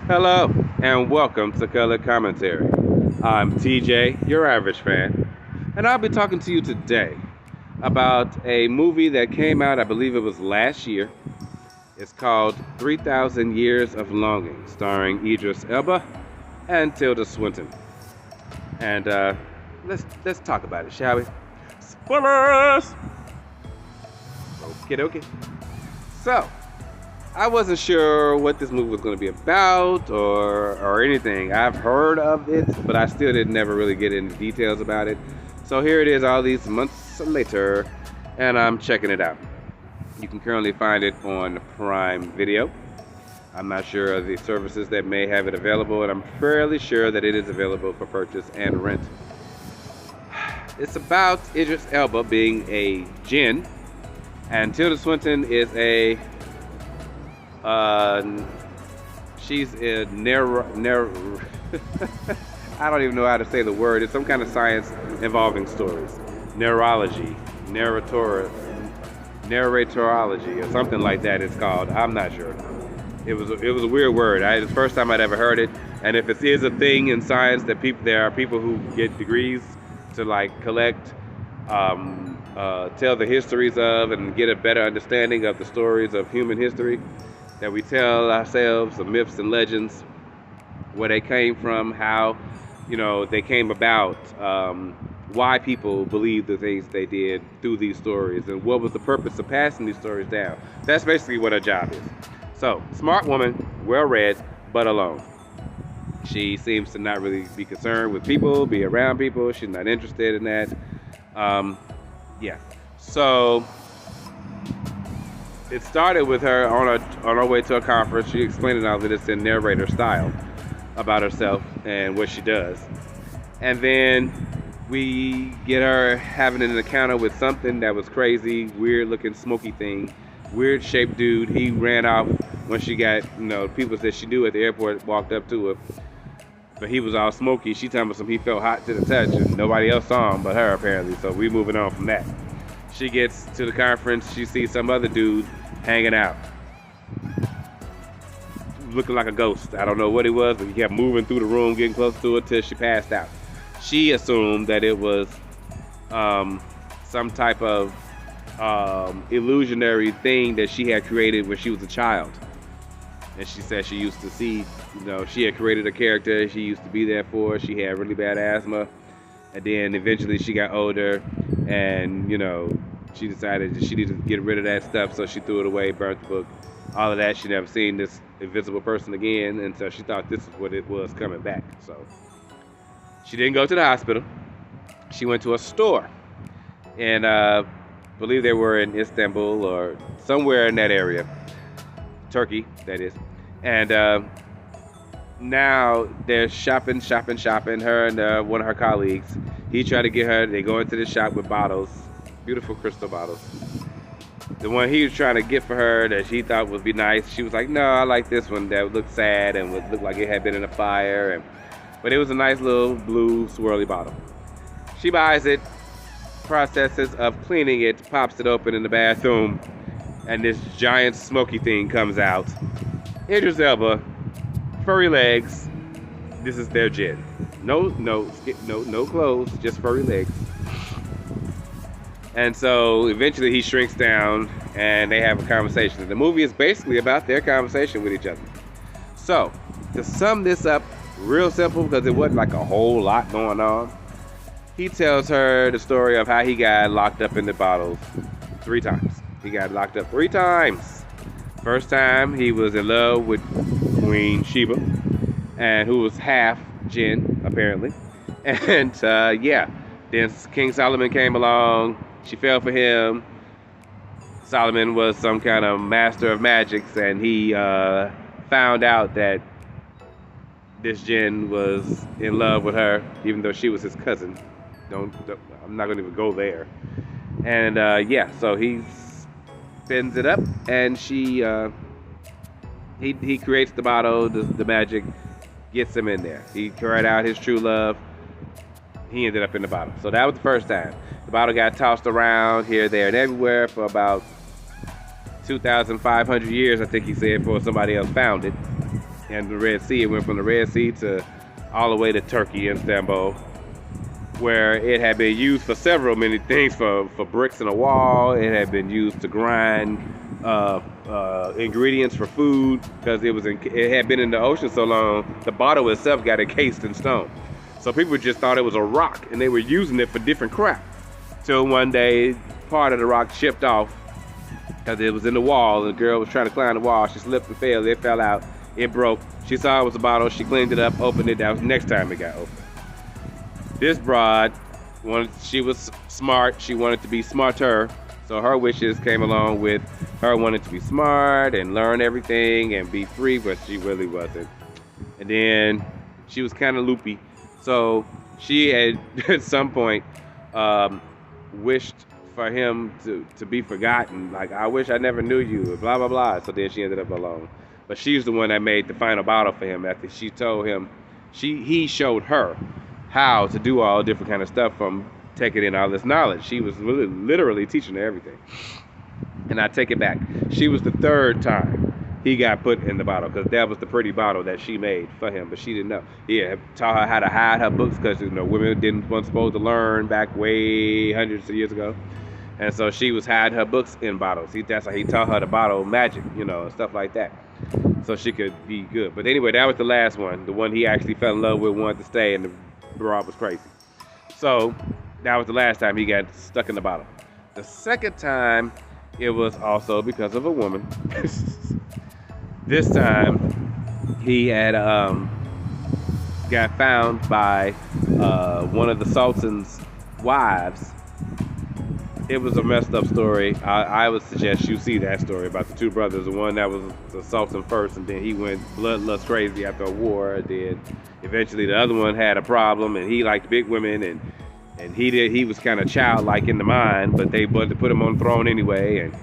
Hello, and welcome to Color Commentary. I'm TJ, your average fan, and I'll be talking to you today about a movie that came out, I believe it was last year. It's called 3,000 Years of Longing, starring Idris Elba and Tilda Swinton. And let's talk about it, shall we? Spoilers! Okay, okay. So, I wasn't sure what this movie was going to be about or anything. I've heard of it, but I still didn't never really get into details about it. So here it is, all these months later, and I'm checking it out. You can currently find it on Prime Video. I'm not sure of the services that may have it available, and I'm fairly sure that it is available for purchase and rent. It's about Idris Elba being a jinn, and Tilda Swinton is a she's a I don't even know how to say the word. It's some kind of science involving stories. Neurology, narratorology, or something like that. It's called. I'm not sure. It was a weird word. It's the first time I'd ever heard it. And if it is a thing in science that there are people who get degrees to like collect, tell the histories of, and get a better understanding of the stories of human history that we tell ourselves, the myths and legends, where they came from, how, they came about, why people believed the things they did through these stories, and what was the purpose of passing these stories down. That's basically what her job is. So, smart woman, well-read, but alone. She seems to not really be concerned with people, be around people. She's not interested in that. Yeah. So, it started with her on her way to a conference. She explained all of this in narrator style about herself and what she does. And then we get her having an encounter with something that was crazy, weird looking smoky thing, weird shaped dude. He ran off when she got, people that she knew at the airport walked up to her. But he was all smoky. She told me he felt hot to the touch, and nobody else saw him but her apparently. So we moving on from that. She gets to the conference, she sees some other dude hanging out, looking like a ghost. I don't know what he was, but he kept moving through the room, getting close to her till she passed out. She assumed that it was some type of illusionary thing that she had created when she was a child. And she said she used to see, she had created a character she used to be there for. She had really bad asthma. And then eventually she got older and, she decided that she needed to get rid of that stuff. So she threw it away, burnt the book, all of that. She never seen this invisible person again. And so she thought this is what it was coming back. So she didn't go to the hospital. She went to a store. And I believe they were in Istanbul or somewhere in that area. Turkey, that is. And now they're shopping. Her and one of her colleagues. He tried to get her. They go into the shop with bottles, beautiful crystal bottles. The one he was trying to get for her that she thought would be nice, she was like, "No, I like this one that looked sad and would look like it had been in a fire." But it was a nice little blue swirly bottle. She buys it, processes of cleaning it, pops it open in the bathroom, and this giant smoky thing comes out. Idris Elba, furry legs. This is their jinn. No clothes, just furry legs. And so eventually he shrinks down and they have a conversation. And the movie is basically about their conversation with each other. So, to sum this up real simple, because it wasn't like a whole lot going on, he tells her the story of how he got locked up in the bottles 3 times. He got locked up 3 times. First time he was in love with Queen Sheba, and who was half jinn apparently. And then King Solomon came along. She fell for him. Solomon was some kind of master of magics, and he found out that this jinn was in love with her, even though she was his cousin. I'm not gonna even go there. And so he spins it up, and he creates the bottle, the magic, gets him in there. He cried out his true love. He ended up in the bottle. So that was the first time. The bottle got tossed around here, there, and everywhere for about 2,500 years, I think he said, before somebody else found it. and the Red Sea. It went from the Red Sea to all the way to Turkey, Istanbul, where it had been used for many things, for bricks in a wall. It had been used to grind ingredients for food, because it had been in the ocean so long, the bottle itself got encased in stone. So people just thought it was a rock, and they were using it for different crap. Till one day, part of the rock chipped off, because it was in the wall, and the girl was trying to climb the wall. She slipped and fell. It fell out. It broke. She saw it was a bottle. She cleaned it up, opened it. That was the next time it got opened. This broad, she was smart. She wanted to be smarter. So her wishes came along with her wanting to be smart and learn everything and be free, but she really wasn't. And then she was kind of loopy. So she had, at some point, wished for him to be forgotten. Like, I wish I never knew you, blah, blah, blah. So then she ended up alone. But she's the one that made the final bottle for him after she told him, he showed her how to do all different kind of stuff from taking in all this knowledge. She was literally teaching her everything. And I take it back. She was the third time he got put in the bottle, because that was the pretty bottle that she made for him, but she didn't know. He had taught her how to hide her books, because women weren't supposed to learn back way hundreds of years ago. And so she was hiding her books in bottles. That's how he taught her the bottle magic, and stuff like that, so she could be good. But anyway, that was the last one, the one he actually fell in love with, wanted to stay, and the broad was crazy. So that was the last time he got stuck in the bottle. The second time, it was also because of a woman. This time, he had got found by one of the Sultan's wives. It was a messed up story. I would suggest you see that story about the two brothers. The one that was the Sultan first, and then he went bloodlust crazy after a war. Then eventually the other one had a problem, and he liked big women, and he was kind of childlike in the mind, but they wanted to put him on the throne anyway. And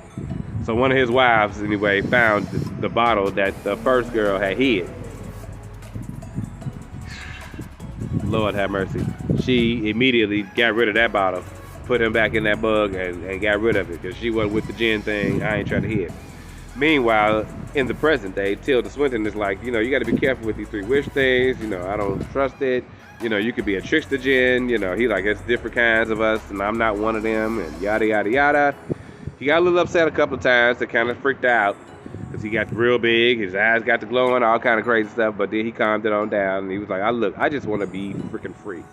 so one of his wives, anyway, found the bottle that the first girl had hid. Lord have mercy. She immediately got rid of that bottle, put him back in that bug, and got rid of it, because she wasn't with the jinn thing. I ain't trying to hear it. Meanwhile, in the present day, Tilda Swinton is like, you got to be careful with these 3 wish things. I don't trust it. You could be a trickster jinn. He like, it's different kinds of us, and I'm not one of them, and yada, yada, yada. He got a little upset a couple of times. That kind of freaked out, because he got real big. His eyes got to glowing, all kind of crazy stuff. But then he calmed it on down, and he was like, I just want to be freaking free.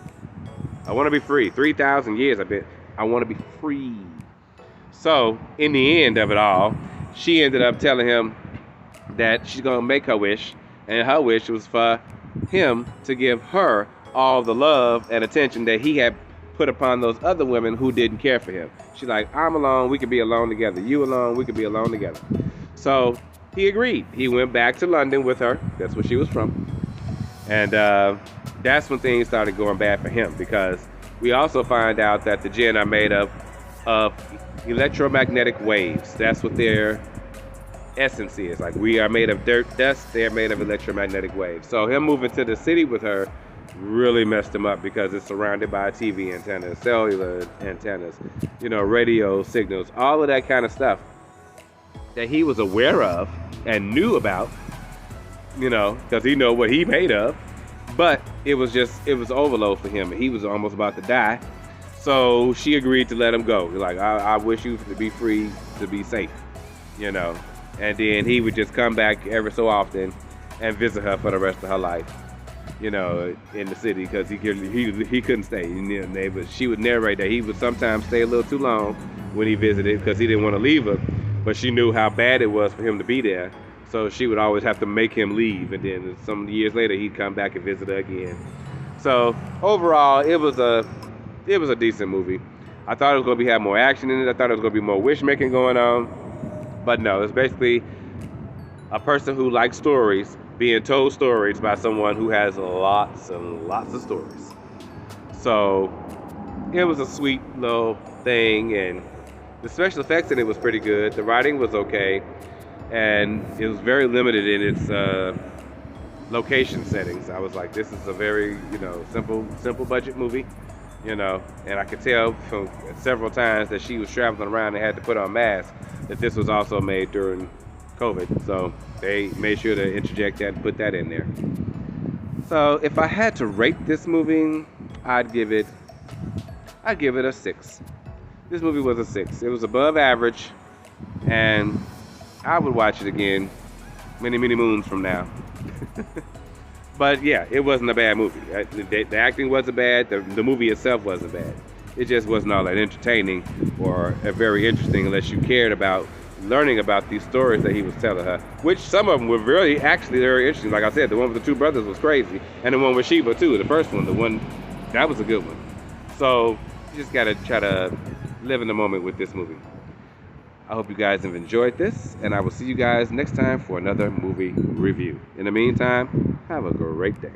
I want to be free. 3,000 years, I want to be free. So, in the end of it all, she ended up telling him that she's going to make her wish, and her wish was for him to give her all the love and attention that he had put upon those other women who didn't care for him. She's like, I'm alone, we could be alone together. You alone, we could be alone together. So he agreed. He went back to London with her. That's where she was from. And that's when things started going bad for him, because we also find out that the jinn are made of electromagnetic waves. That's what their essence is. Like, we are made of dirt, dust. They're made of electromagnetic waves. So him moving to the city with her really messed him up, because it's surrounded by TV antennas, cellular antennas, radio signals, all of that kind of stuff that he was aware of and knew about, because he know what he made of. But it was overload for him, and he was almost about to die. So she agreed to let him go. Like, I wish you to be free, to be safe, And then he would just come back every so often and visit her for the rest of her life, in the city, because he couldn't stay. But she would narrate that he would sometimes stay a little too long when he visited, because he didn't want to leave her. But she knew how bad it was for him to be there. So she would always have to make him leave, and then some years later he'd come back and visit her again. So overall, it was a decent movie. I thought it was going to have more action in it. I thought it was going to be more wish making going on, but no, it's basically a person who likes stories being told stories by someone who has lots and lots of stories. So it was a sweet little thing, and the special effects in it was pretty good. The writing was okay. And it was very limited in its location settings. I was like, this is a very, simple budget movie, and I could tell from several times that she was traveling around and had to put on masks that this was also made during COVID. So they made sure to interject that and put that in there. So if I had to rate this movie, I'd give it a 6. This movie was a 6. It was above average, and I would watch it again many, many moons from now. But yeah, it wasn't a bad movie. The acting wasn't bad. The movie itself wasn't bad. It just wasn't all that entertaining or very interesting unless you cared about learning about these stories that he was telling her, which some of them were really actually very interesting. Like I said, the one with the 2 brothers was crazy, and the one with Sheba too, the first one, that was a good one. So you just gotta try to live in the moment with this movie. I hope you guys have enjoyed this, and I will see you guys next time for another movie review. In the meantime, have a great day.